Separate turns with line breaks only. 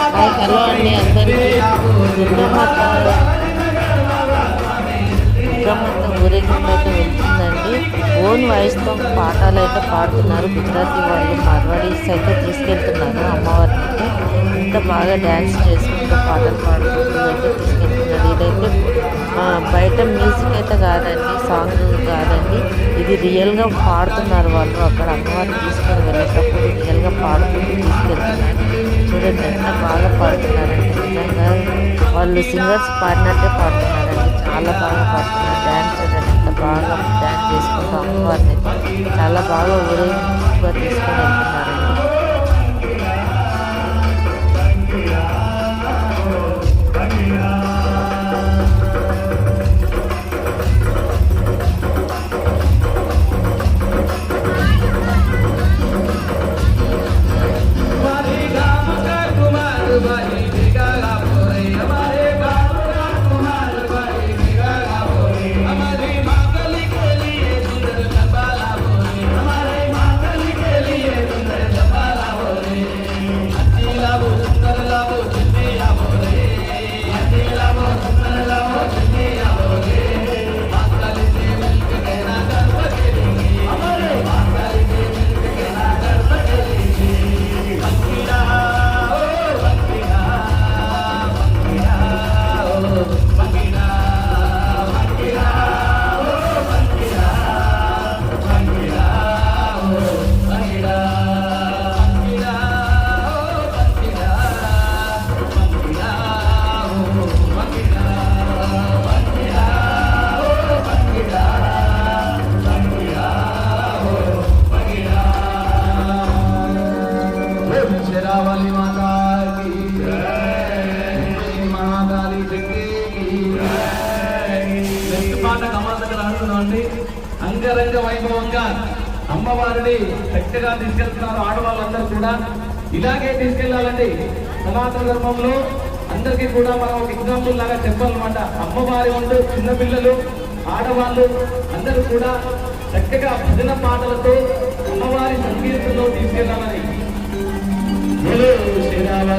Hello అండి అందరికీ. దుర్గమ్మత ఊరేగింపు అయితే వెళ్తుందండి. ఓన్ వాయిస్తో పాటలు అయితే పాడుతున్నారు. గుజరాతీ వాళ్ళు మార్వాడీస్ అయితే తీసుకెళ్తున్నారు అమ్మవారిని అయితే. ఇంత బాగా డ్యాన్స్ చేసుకుంటూ పాటలు పాడుకుంటూ అయితే తీసుకెళ్తున్నారు. ఇదైతే బయట మ్యూజిక్ అయితే కాదండి, సాంగ్ కాదండి, ఇది రియల్గా పాడుతున్నారు వాళ్ళు. అక్కడ అమ్మవారిని తీసుకొని వెళ్ళేటప్పుడు రియల్గా పాడుకుంటూ తీసుకెళ్తున్నారు. చూడండి ఎంత బాగా పాడుతున్నారండి. నిజంగా వాళ్ళు సింగర్స్ పాడినట్టే పాడుతున్నారండి. చాలా బాగా పాడుతున్నారు. డ్యాన్స్ చూడండి ఎంత బాగా డ్యాన్స్ చేసుకుంటూ అమ్మవారిని చాలా బాగా ఊరేగింపుగా తీసుకొని వెళ్తున్నారండి.
అంగరంగ వైభవంగా అమ్మవారిని చక్కగా తీసుకెళ్తున్నారు ఆడవాళ్ళందరూ కూడా. ఇలాగే తీసుకెళ్లాలండి. సనాతన ధర్మంలో అందరికీ కూడా మనం ఒక ఎగ్జాంపుల్ లాగా చెప్పాలన్నమాట. అమ్మవారి ముందు చిన్నపిల్లలు, ఆడవాళ్ళు అందరూ కూడా చక్కగా భజన పాటలతో అమ్మవారి సంగీతంలో తీసుకెళ్లాలని. శ్రీరామ